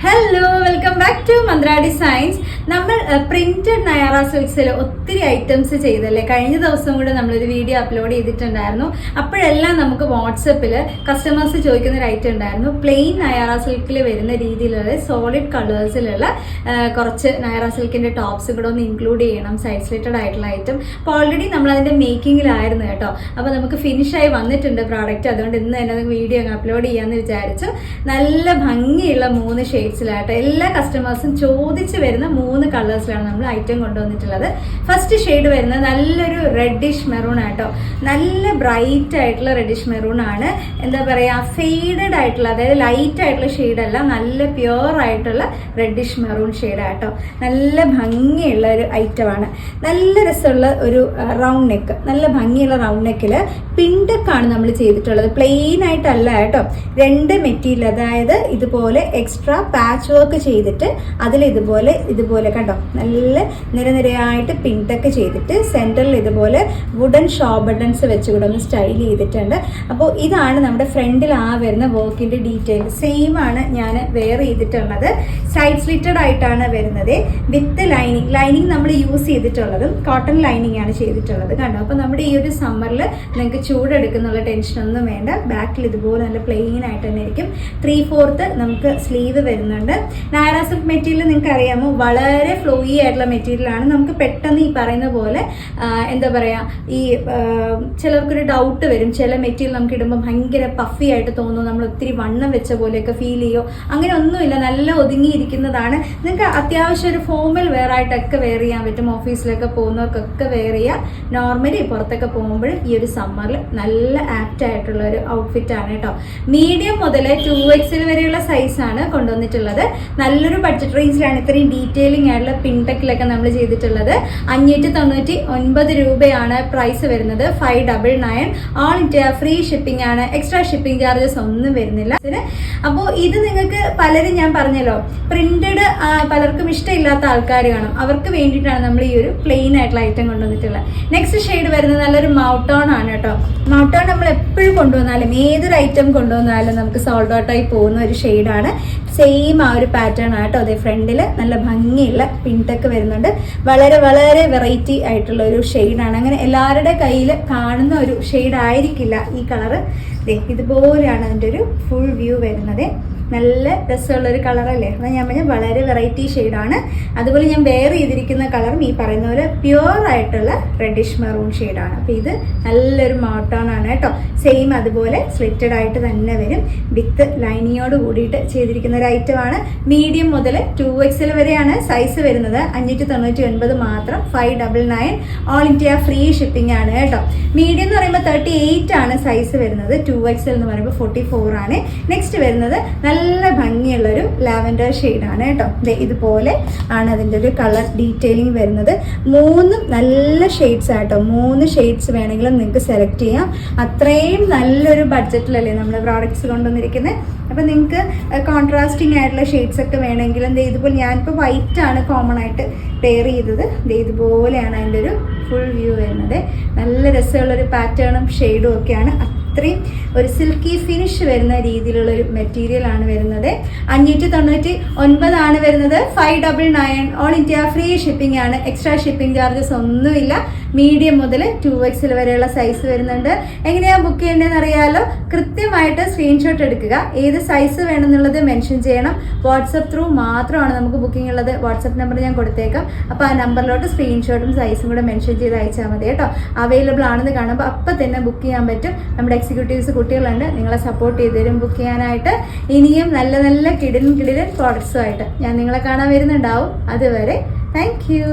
Hello, welcome back to Mantra designs. നമ്മൾ printed നയാറ സിൽക്സിൽ ഒത്തിരി ഐറ്റംസ് ചെയ്തല്ലേ. കഴിഞ്ഞ ദിവസം കൂടെ നമ്മളൊരു വീഡിയോ അപ്ലോഡ് ചെയ്തിട്ടുണ്ടായിരുന്നു. അപ്പോഴെല്ലാം നമുക്ക് വാട്സപ്പിൽ കസ്റ്റമേഴ്സ് ചോദിക്കുന്ന ഒരു ഐറ്റം ഉണ്ടായിരുന്നു. പ്ലെയിൻ നയാറ സിൽക്കിൽ വരുന്ന രീതിയിലുള്ള സോളിഡ് കളേഴ്സിലുള്ള കുറച്ച് നയാറ സിൽക്കിന്റെ ടോപ്സ് കൂടെ ഒന്ന് ഇൻക്ലൂഡ് ചെയ്യണം, സൈഡ് സ്ലിറ്റഡ് ആയിട്ടുള്ള ഐറ്റം. അപ്പോൾ ഓൾറെഡി നമ്മൾ അതിന്റെ മേക്കിങ്ങിലായിരുന്നു കേട്ടോ. അപ്പോൾ നമുക്ക് ഫിനിഷായി വന്നിട്ടുണ്ട് പ്രോഡക്റ്റ്. അതുകൊണ്ട് ഇന്ന് തന്നെ വീഡിയോ അപ്ലോഡ് ചെയ്യാമെന്ന് വിചാരിച്ചു. നല്ല ഭംഗിയുള്ള 3 ഷെയ്ഡ്സിലാട്ടോ. എല്ലാ കസ്റ്റമേഴ്സും ചോദിച്ച് വരുന്ന 3 കളേഴ്സിലാണ് നമ്മൾ ഐറ്റം കൊണ്ടുവന്നിട്ടുള്ളത്. ഫസ്റ്റ് ഷെയ്ഡ് വരുന്നത് നല്ലൊരു റെഡിഷ് മെറൂൺ ആട്ടോ. നല്ല ബ്രൈറ്റ് ആയിട്ടുള്ള റെഡിഷ് മെറൂൺ ആണ്. എന്താ പറയുക, ഫെയ്ഡഡ് ആയിട്ടുള്ള, അതായത് ലൈറ്റ് ആയിട്ടുള്ള ഷെയ്ഡല്ല, നല്ല പ്യുവർ ആയിട്ടുള്ള റെഡിഷ് മെറൂൺ ഷെയ്ഡ് ആട്ടോ. നല്ല ഭംഗിയുള്ള ഒരു ഐറ്റമാണ്. നല്ല രസമുള്ള ഒരു റൗണ്ട് നെക്ക്, നല്ല ഭംഗിയുള്ള റൗണ്ട് നെക്കിൽ പിണ്ടക്കാണ് നമ്മൾ ചെയ്തിട്ടുള്ളത്. പ്ലെയിൻ ആയിട്ടല്ല കേട്ടോ. 2 മെറ്റീരിയൽ, അതായത് ഇതുപോലെ എക്സ്ട്രാ പാച്ച് വർക്ക് ചെയ്തിട്ട് അതിൽ ഇതുപോലെ കണ്ടോ, നല്ല നിരനിരയായിട്ട് പിണ്ടൊക്കെ ചെയ്തിട്ട് സെന്ററിൽ ഇതുപോലെ വുഡൻ ഷോ ബട്ടൺസ് വെച്ചുകൂടെ ഒന്ന് സ്റ്റൈൽ ചെയ്തിട്ടുണ്ട്. അപ്പോൾ ഇതാണ് നമ്മുടെ ഫ്രണ്ടിൽ വരുന്ന വർക്കിന്റെ ഡീറ്റെയിൽ. സെയിം ആണ് ഞാൻ വെയർ ചെയ്തിട്ടുള്ളത്. സൈഡ് സ്ലിറ്റഡ് ആയിട്ടാണ് വരുന്നത് വിത്ത് ലൈനിങ് നമ്മൾ യൂസ് ചെയ്തിട്ടുള്ളതും കോട്ടൺ ലൈനിങ് ആണ് ചെയ്തിട്ടുള്ളത് കണ്ടോ. അപ്പോൾ നമ്മുടെ ഈ ഒരു സമ്മറിൽ നിങ്ങൾക്ക് ചൂടെടുക്കുന്നുള്ള ടെൻഷനൊന്നും വേണ്ട. ബാക്കിൽ ഇതുപോലെ നല്ല പ്ലെയിൻ ആയിട്ട് തന്നെ ഇരിക്കും. 3/4 നമുക്ക് സ്ലീവ് വരുന്നുണ്ട്. നയാറ സിൽക്ക് മെറ്റീരിയൽ നിങ്ങൾക്ക് അറിയാമോ, വളരെ ഫ്ലോയി ആയിട്ടുള്ള മെറ്റീരിയൽ ആണ്. നമുക്ക് പെട്ടെന്ന് ഈ പറയുന്ന പോലെ എന്താ പറയാ, ഈ ചിലർക്കൊരു ഡൗട്ട് വരും, ചില മെറ്റീരിയൽ നമുക്ക് ഇടുമ്പോൾ ഭയങ്കര പഫി ആയിട്ട് തോന്നും, നമ്മൾ ഒത്തിരി വണ്ണം വെച്ച പോലെയൊക്കെ ഫീൽ ചെയ്യോ. അങ്ങനെ ഒന്നുമില്ല, നല്ല ഒതുങ്ങിയിരിക്കുന്നതാണ്. നിങ്ങൾക്ക് അത്യാവശ്യം ഒരു ഫോമൽ വെയർ ആയിട്ടൊക്കെ വെയർ ചെയ്യാൻ പറ്റും. ഓഫീസിലൊക്കെ പോകുന്നവർക്കൊക്കെ വെയർ ചെയ്യാം. നോർമലി പുറത്തൊക്കെ പോകുമ്പോൾ ഈ ഒരു സമ്മറിൽ നല്ല ആപ്റ്റ് ആയിട്ടുള്ള ഒരു ഔട്ട്ഫിറ്റ് ആണ് കേട്ടോ. മീഡിയം മുതൽ 2XL വരെയുള്ള സൈസാണ് കൊണ്ടുവന്നിട്ടുള്ളത്. നല്ലൊരു ബഡ്ജറ്റ് റേഞ്ചിലാണ് ഇത്രയും ഡീറ്റെയിലിംഗ് ആയിട്ടുള്ള പിൻടെക്കിലൊക്കെ നമ്മൾ ചെയ്തിട്ടുള്ളത്. 599 രൂപയാണ് പ്രൈസ് വരുന്നത്. 599. ഓൾ ഇന്ത്യ ഫ്രീ ഷിപ്പിംഗ് ആണ്. എക്സ്ട്രാ ഷിപ്പിംഗ് ചാർജസ് ഒന്നും വരുന്നില്ല. അപ്പോൾ ഇത് നിങ്ങൾക്ക് പലരും, ഞാൻ പറഞ്ഞല്ലോ, പ്രിന്റഡ് പലർക്കും ഇഷ്ടമില്ലാത്ത ആൾക്കാർ കാണും. അവർക്ക് വേണ്ടിയിട്ടാണ് നമ്മൾ ഈ ഒരു പ്ലെയിൻ ആയിട്ടുള്ള ഐറ്റം കൊണ്ടുവന്നിട്ടുള്ളത്. നെക്സ്റ്റ് ഷെയ്ഡ് വരുന്നത് നല്ലൊരു മൗട്ടോൺ ആണ് കേട്ടോ. മൗട്ടോൺ നമ്മൾ എപ്പോഴും കൊണ്ടുവന്നാലും, ഏതൊരു ഐറ്റം കൊണ്ടുവന്നാലും നമുക്ക് സോൾഡ് ഔട്ട് ആയി പോകുന്ന ഒരു ഷെയ്ഡാണ്. സെയിം ആ ഒരു പാറ്റേൺ ആട്ടോ. അതേ ഫ്രണ്ടിൽ നല്ല ഭംഗിയുള്ള പിൻടെക്ക് വരുന്നുണ്ട്. വളരെ വളരെ വെറൈറ്റി ആയിട്ടുള്ള ഒരു ഷെയ്ഡാണ്. അങ്ങനെ എല്ലാവരുടെ കയ്യിൽ കാണുന്ന ഒരു ഷെയ്ഡ് ആയിരിക്കില്ല ഈ കളറ്. ഇതുപോലെയാണ് അതിൻ്റെ ഒരു ഫുൾ വ്യൂ വരുന്നത്. നല്ല രസമുള്ളൊരു കളറല്ലേ. അത് ഞാൻ പറഞ്ഞാൽ വളരെ വെറൈറ്റി ഷെയ്ഡാണ്. അതുപോലെ ഞാൻ വെയർ ചെയ്തിരിക്കുന്ന കളറും ഈ പറയുന്ന പോലെ പ്യുവർ ആയിട്ടുള്ള റെഡിഷ് മെറൂൺ ഷെയ്ഡാണ്. അപ്പോൾ ഇത് നല്ലൊരു മൗട്ടോൺ ആണ് കേട്ടോ. സെയിം അതുപോലെ സ്ലിറ്റഡ് ആയിട്ട് തന്നെ വരും. വിത്ത് ലൈനിങ്ങോട് കൂടിയിട്ട് ചെയ്തിരിക്കുന്ന ഒരു ഐറ്റമാണ്. മീഡിയം മുതൽ 2XL വരെയാണ് സൈസ് വരുന്നത്. 599 മാത്രം. 599. ഓൾ ഇന്ത്യ ഫ്രീ ഷിപ്പിംഗ് ആണ് കേട്ടോ. മീഡിയം എന്ന് പറയുമ്പോൾ 38 ആണ് സൈസ് വരുന്നത്. 2XL എന്ന് പറയുമ്പോൾ 44 ആണ്. നെക്സ്റ്റ് വരുന്നത് നല്ല ഭംഗിയുള്ളൊരു ലാവൻഡർ ഷെയ്ഡാണ് കേട്ടോ. ഇതുപോലെ ആണ് അതിൻ്റെ ഒരു കളർ ഡീറ്റെയിലിംഗ് വരുന്നത്. 3 നല്ല ഷെയ്ഡ്സ് ആട്ടോ. 3 ഷെയ്ഡ്സ് വേണമെങ്കിലും നിങ്ങൾക്ക് സെലക്ട് ചെയ്യാം. അത്രയും നല്ലൊരു ബഡ്ജറ്റിലല്ലേ നമ്മൾ പ്രോഡക്റ്റ്സ് കൊണ്ടുവന്നിരിക്കുന്നത്. അപ്പം നിങ്ങൾക്ക് കോൺട്രാസ്റ്റിംഗ് ആയിട്ടുള്ള ഷെയ്ഡ്സ് ഒക്കെ വേണമെങ്കിലും ഇതുപോലെ, ഞാനിപ്പോൾ വൈറ്റ് ആണ് കോമൺ ആയിട്ട് പെയർ ചെയ്തത്. ഇതുപോലെയാണ് അതിൻ്റെ ഒരു ഫുൾ വ്യൂ വരുന്നത്. നല്ല രസമുള്ളൊരു പാറ്റേണും ഷെയ്ഡും ഒക്കെയാണ്. അത്രയും ഒരു സിൽക്കി ഫിനിഷ് വരുന്ന രീതിയിലുള്ള ഒരു മെറ്റീരിയൽ ആണ് വരുന്നത്. 599 ആണ് വരുന്നത്. 599. ഓൾ ഇന്ത്യ ഫ്രീ ഷിപ്പിംഗ് ആണ്. എക്സ്ട്രാ ഷിപ്പിംഗ് ചാർജസ് ഒന്നുമില്ല. മീഡിയം മുതൽ 2XL വരെയുള്ള സൈസ് വരുന്നുണ്ട്. എങ്ങനെയാണ് ബുക്ക് ചെയ്യേണ്ടതെന്ന് അറിയാമല്ലോ. കൃത്യമായിട്ട് സ്ക്രീൻഷോട്ട് എടുക്കുക. ഏത് സൈസ് വേണമെന്നുള്ളത് മെൻഷൻ ചെയ്യണം. വാട്സപ്പ് ത്രൂ മാത്രമാണ് നമുക്ക് ബുക്കിംഗ് ഉള്ളത്. വാട്സപ്പ് നമ്പർ ഞാൻ കൊടുത്തേക്കാം. അപ്പോൾ ആ നമ്പറിലോട്ട് സ്ക്രീൻഷോട്ടും സൈസും കൂടെ മെൻഷൻ ചെയ്ത് അയച്ചാൽ മതി കേട്ടോ. അവൈലബിൾ ആണെന്ന് കാണുമ്പോൾ അപ്പം തന്നെ ബുക്ക് ചെയ്യാൻ പറ്റും. നമ്മുടെ എക്സിക്യൂട്ടീവ്സ് കുട്ടികളുണ്ട്, നിങ്ങളെ സപ്പോർട്ട് ചെയ്ത് തരും ബുക്ക് ചെയ്യാനായിട്ട്. ഇനിയും നല്ല നല്ല കിടിലൻ പ്രോഡക്ട്സുമായിട്ട് ഞാൻ നിങ്ങളെ കാണാൻ വരുന്നുണ്ടാവും. അതുവരെ താങ്ക് യു.